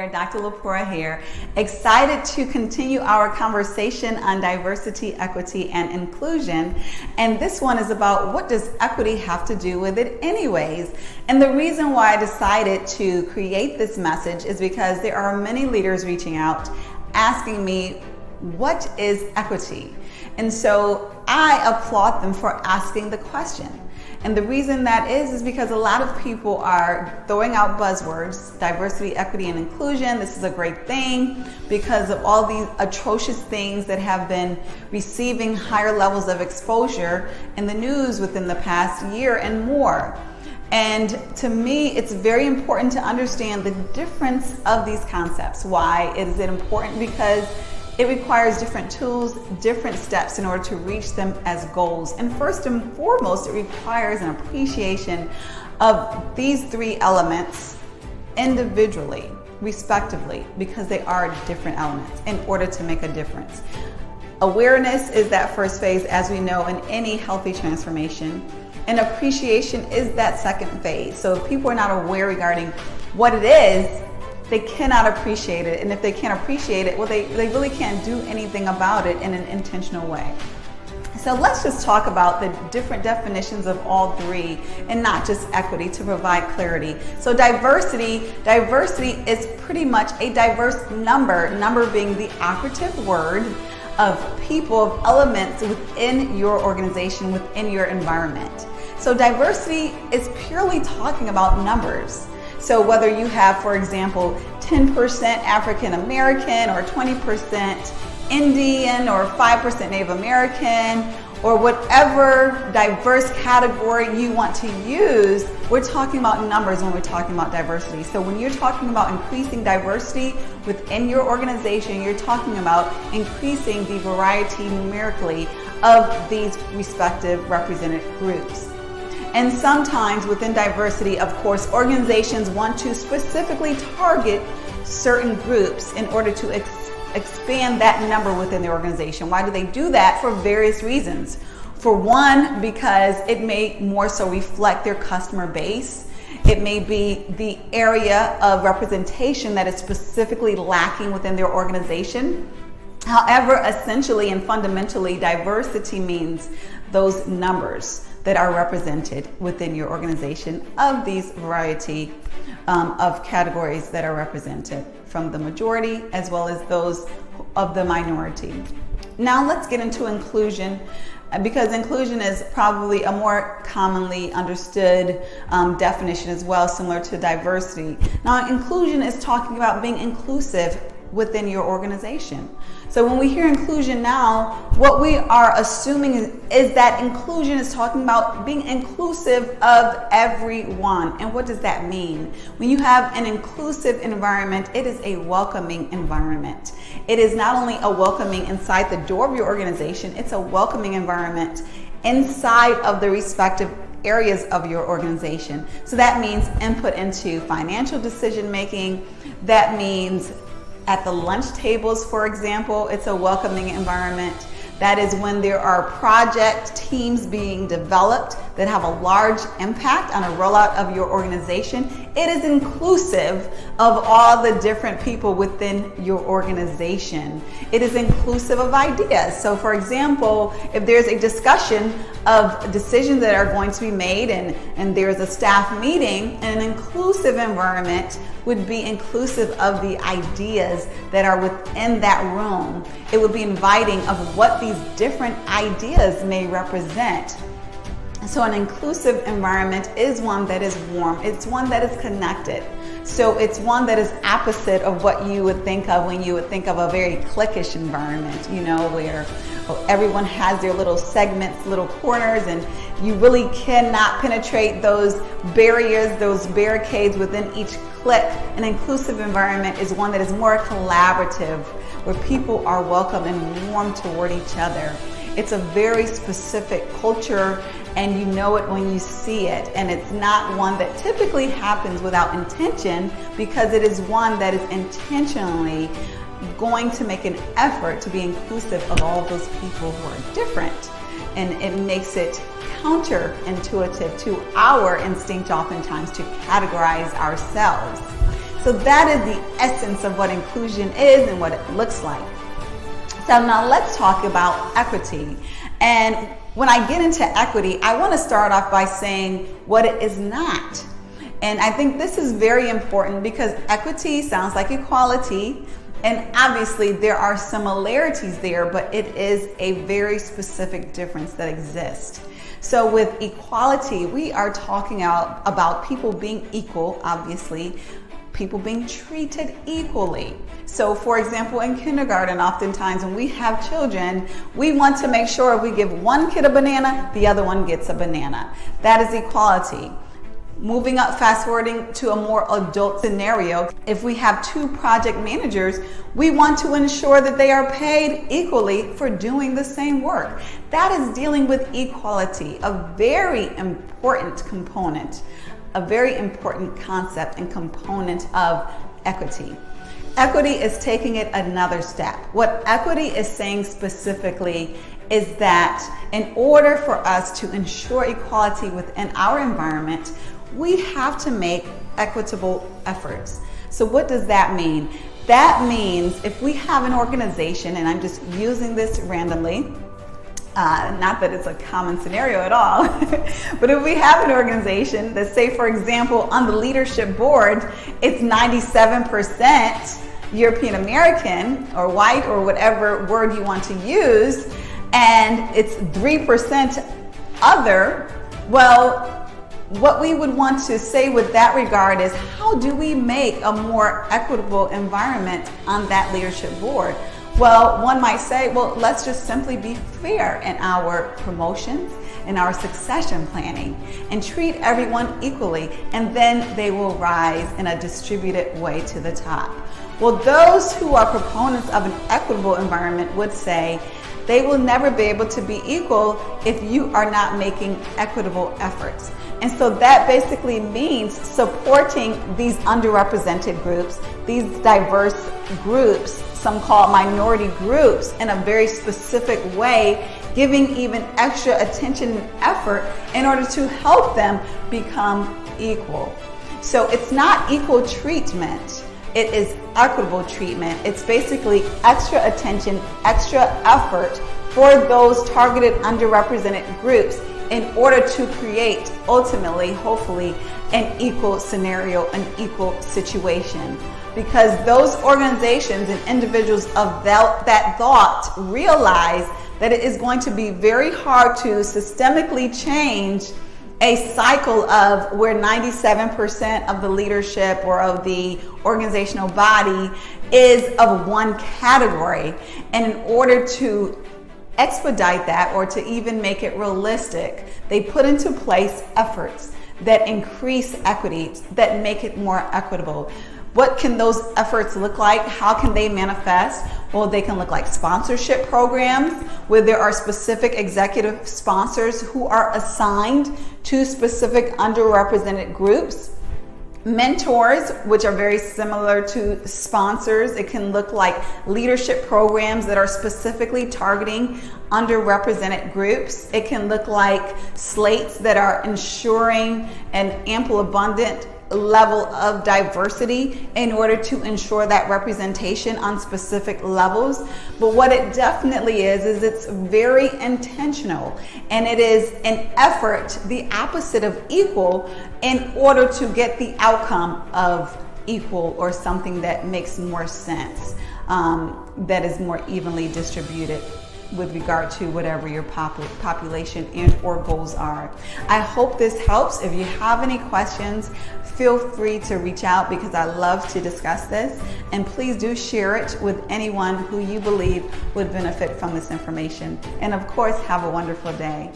there, Dr. Lepora here. Excited to continue our conversation on diversity, equity, and inclusion. And this one is about, what does equity have to do with it anyways? And the reason why I decided to create this message is because there are many leaders reaching out asking me, what is equity? And so I applaud them for asking the question. And the reason that is because a lot of people are throwing out buzzwords, diversity, equity, and inclusion. This is a great thing because of all these atrocious things that have been receiving higher levels of exposure in the news within the past year and more. And to me, it's very important to understand the difference of these concepts. Why is it important? Because it requires different tools, different steps in order to reach them as goals. And first and foremost, it requires an appreciation of these three elements individually, respectively, because they are different elements in order to make a difference. Awareness is that first phase, as we know, in any healthy transformation. And appreciation is that second phase. So if people are not aware regarding what it is, they cannot appreciate it. And if they can't appreciate it, well, they really can't do anything about it in an intentional way. So let's just talk about the different definitions of all three and not just equity to provide clarity. So diversity is pretty much a diverse number being the operative word of people, of elements within your organization, within your environment. So diversity is purely talking about numbers. So whether you have, for example, 10% African American or 20% Indian or 5% Native American or whatever diverse category you want to use, we're talking about numbers when we're talking about diversity. So when you're talking about increasing diversity within your organization, you're talking about increasing the variety numerically of these respective represented groups. And sometimes within diversity, of course, organizations want to specifically target certain groups in order to expand that number within the organization. Why do they do that? For various reasons. For one, because it may more so reflect their customer base. It may be the area of representation that is specifically lacking within their organization. However, essentially and fundamentally, diversity means those numbers that are represented within your organization of these variety of categories that are represented from the majority as well as those of the minority. Now let's get into inclusion, because inclusion is probably a more commonly understood definition as well, similar to diversity. Now inclusion is talking about being inclusive within your organization. So when we hear inclusion now, what we are assuming is that inclusion is talking about being inclusive of everyone. And what does that mean? When you have an inclusive environment, it is a welcoming environment. It is not only a welcoming inside the door of your organization, it's a welcoming environment inside of the respective areas of your organization. So that means input into financial decision making. That means at the lunch tables, for example, it's a welcoming environment. That is when there are project teams being developed that have a large impact on a rollout of your organization. It is inclusive of all the different people within your organization. It is inclusive of ideas. So for example, if there's a discussion of decisions that are going to be made and there's a staff meeting, an inclusive environment would be inclusive of the ideas that are within that room. It would be inviting of what these different ideas may represent. So an inclusive environment is one that is warm. It's one that is connected. So it's one that is opposite of what you would think of when you would think of a very cliquish environment, you know, where everyone has their little segments, little corners, and you really cannot penetrate those barriers, those barricades within each clique. An inclusive environment is one that is more collaborative, where people are welcome and warm toward each other. It's a very specific culture, and you know it when you see it. And it's not one that typically happens without intention, because it is one that is intentionally going to make an effort to be inclusive of all those people who are different. And it makes it counterintuitive to our instinct oftentimes to categorize ourselves. So that is the essence of what inclusion is and what it looks like. So now let's talk about equity. And when I get into equity, I want to start off by saying what it is not. And I think this is very important because equity sounds like equality, and obviously there are similarities there, but it is a very specific difference that exists. So with equality, we are talking about people being equal, obviously, people being treated equally. So for example, in kindergarten, oftentimes when we have children, we want to make sure if we give one kid a banana, the other one gets a banana. That is equality. Moving up, fast forwarding to a more adult scenario, if we have two project managers, we want to ensure that they are paid equally for doing the same work. That is dealing with equality, a very important component, a very important concept and component of equity. Equity is taking it another step. What equity is saying specifically is that in order for us to ensure equality within our environment, we have to make equitable efforts. So what does that mean? That means if we have an organization, and I'm just using this randomly, not that it's a common scenario at all, but if we have an organization that, say for example, on the leadership board, it's 97% European American or white or whatever word you want to use, and it's 3% other, well, what we would want to say with that regard is, how do we make a more equitable environment on that leadership board? Well, one might say, well, let's just simply be fair in our promotions, in our succession planning, and treat everyone equally, and then they will rise in a distributed way to the top. Well, those who are proponents of an equitable environment would say, they will never be able to be equal if you are not making equitable efforts. And so that basically means supporting these underrepresented groups, these diverse groups, some call it minority groups, in a very specific way, giving even extra attention and effort in order to help them become equal. So it's not equal treatment. It is equitable treatment. It's basically extra attention, extra effort for those targeted underrepresented groups in order to create, ultimately, hopefully, an equal scenario, an equal situation. Because those organizations and individuals of that thought realize that it is going to be very hard to systemically change a cycle of where 97% of the leadership or of the organizational body is of one category. And in order to expedite that, or to even make it realistic, they put into place efforts that increase equity, that make it more equitable. What can those efforts look like? How can they manifest? Well, they can look like sponsorship programs where there are specific executive sponsors who are assigned to specific underrepresented groups. Mentors, which are very similar to sponsors. It can look like leadership programs that are specifically targeting underrepresented groups. It can look like slates that are ensuring an ample, abundant level of diversity in order to ensure that representation on specific levels. But what it definitely is it's very intentional, and it is an effort, the opposite of equal, in order to get the outcome of equal, or something that makes more sense, that is more evenly distributed with regard to whatever your population and or goals are. I hope this helps. If you have any questions, feel free to reach out, because I love to discuss this. And please do share it with anyone who you believe would benefit from this information. And of course, have a wonderful day.